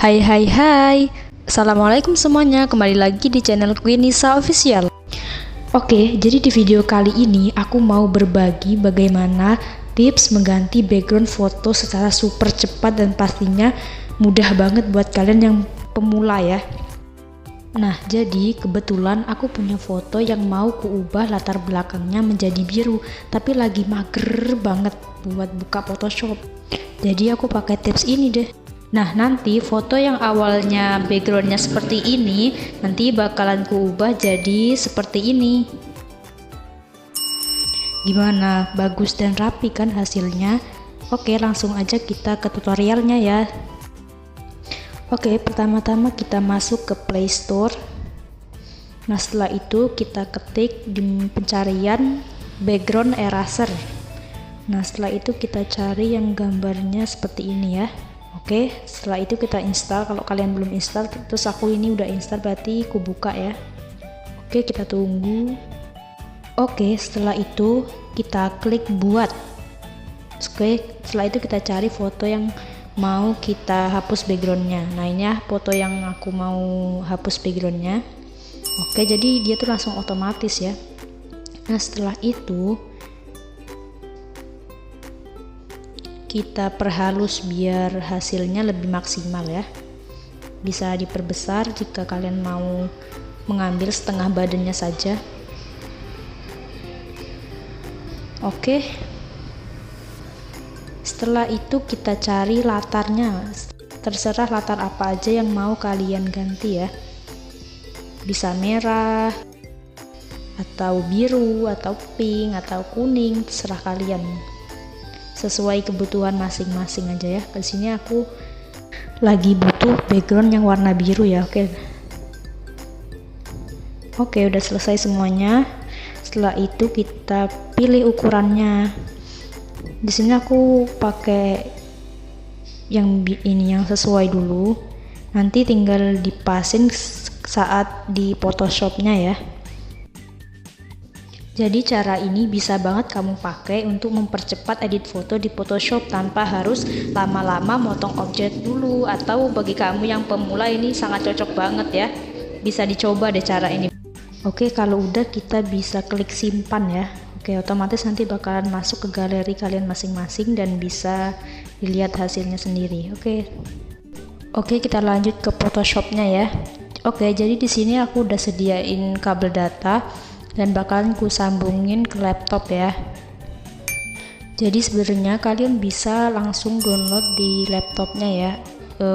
Hai hai hai. Assalamualaikum semuanya, kembali lagi di channel Queen Nisa Official. Oke, jadi di video kali ini aku mau berbagi bagaimana tips mengganti background foto secara super cepat dan pastinya mudah banget buat kalian yang pemula ya. Nah, jadi kebetulan aku punya foto yang mau kuubah latar belakangnya menjadi biru, tapi lagi mager banget buat buka Photoshop. Jadi aku pakai tips ini deh. Nah, nanti foto yang awalnya backgroundnya seperti ini nanti bakalan kuubah jadi seperti ini. Gimana? Bagus dan rapi kan hasilnya? Oke, langsung aja kita ke tutorialnya ya. Oke, pertama-tama kita masuk ke Play Store. Nah, setelah itu kita ketik di pencarian background eraser. Nah, setelah itu kita cari yang gambarnya seperti ini ya. Oke, setelah itu kita install. Kalau kalian belum install, terus aku ini udah install, berarti aku buka ya. Oke, kita tunggu. Oke, setelah itu kita klik buat. Oke, setelah itu kita cari foto yang mau kita hapus backgroundnya. Nah, ini ya foto yang aku mau hapus backgroundnya. Oke, jadi dia tuh langsung otomatis ya. Nah, setelah itu kita perhalus biar hasilnya lebih maksimal ya. Bisa diperbesar jika kalian mau mengambil setengah badannya saja. Oke, setelah itu kita cari latarnya. Terserah latar apa aja yang mau kalian ganti ya, bisa merah atau biru atau pink atau kuning, terserah kalian, sesuai kebutuhan masing-masing aja ya. Di sini aku lagi butuh background yang warna biru ya. Oke, udah selesai semuanya. Setelah itu kita pilih ukurannya. Di sini aku pakai yang ini yang sesuai dulu. Nanti tinggal dipasin saat di Photoshopnya ya. Jadi cara ini bisa banget kamu pakai untuk mempercepat edit foto di Photoshop tanpa harus lama-lama motong objek dulu, atau bagi kamu yang pemula ini sangat cocok banget ya. Bisa dicoba deh cara ini. Oke, kalau udah kita bisa klik simpan ya. Oke, otomatis nanti bakalan masuk ke galeri kalian masing-masing dan bisa dilihat hasilnya sendiri. Oke, kita lanjut ke Photoshopnya ya. Oke, jadi di sini aku udah sediain kabel data dan bakalan ku sambungin ke laptop ya. Jadi sebenarnya kalian bisa langsung download di laptopnya ya,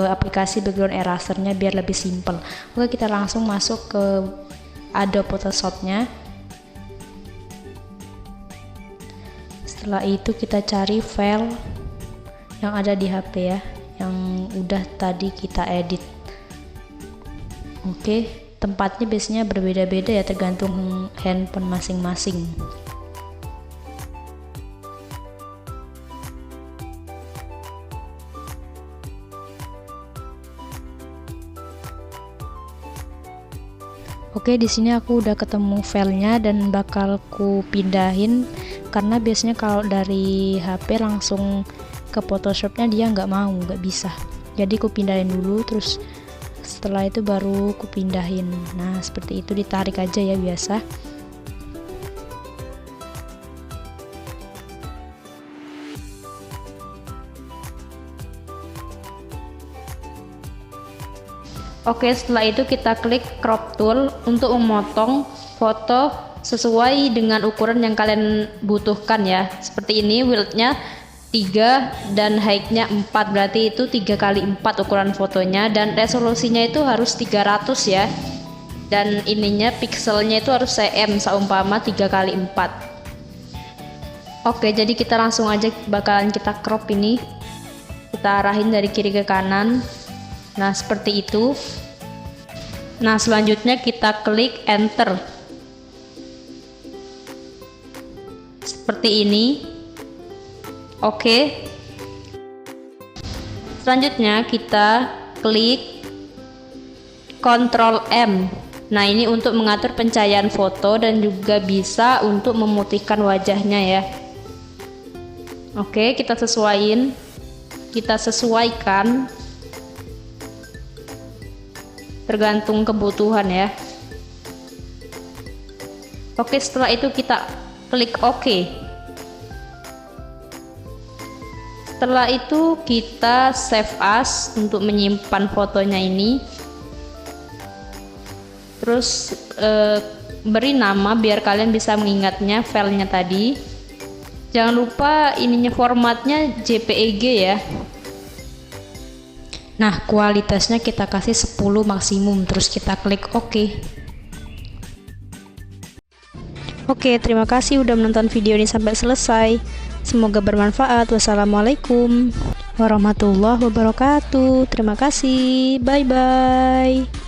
aplikasi background erasernya biar lebih simple. Oke, kita langsung masuk ke Adobe Photoshopnya. Setelah itu kita cari file yang ada di HP ya, yang udah tadi kita edit. Oke, tempatnya biasanya berbeda-beda ya, tergantung handphone masing-masing. Oke, di sini aku udah ketemu filenya dan bakal ku pindahin, karena biasanya kalau dari HP langsung ke Photoshopnya dia nggak bisa. Jadi ku pindahin dulu, terus setelah itu baru ku pindahin. Nah, seperti itu, ditarik aja ya biasa. Oke, setelah itu kita klik crop tool untuk memotong foto sesuai dengan ukuran yang kalian butuhkan ya. Seperti ini, width-nya 3 dan height-nya 4, berarti itu 3 kali 4 ukuran fotonya, dan resolusinya itu harus 300 ya. Dan ininya pixelnya itu harus cm, seumpama 3 kali 4. Oke, jadi kita langsung aja bakalan kita crop ini. Kita arahin dari kiri ke kanan. Nah, seperti itu. Nah, selanjutnya kita klik enter. Seperti ini. Oke. Selanjutnya kita klik Ctrl M. Nah, ini untuk mengatur pencahayaan foto dan juga bisa untuk memutihkan wajahnya ya. Oke, kita sesuaikan. tergantung kebutuhan ya. Oke, setelah itu kita klik OK. Setelah itu kita save as untuk menyimpan fotonya ini. Terus beri nama biar kalian bisa mengingatnya filenya tadi. Jangan lupa ininya formatnya JPEG ya. Nah, kualitasnya kita kasih 10 maksimum, terus kita klik OK. Oke, terima kasih udah menonton video ini sampai selesai. Semoga bermanfaat. Wassalamualaikum warahmatullahi wabarakatuh. Terima kasih. Bye bye.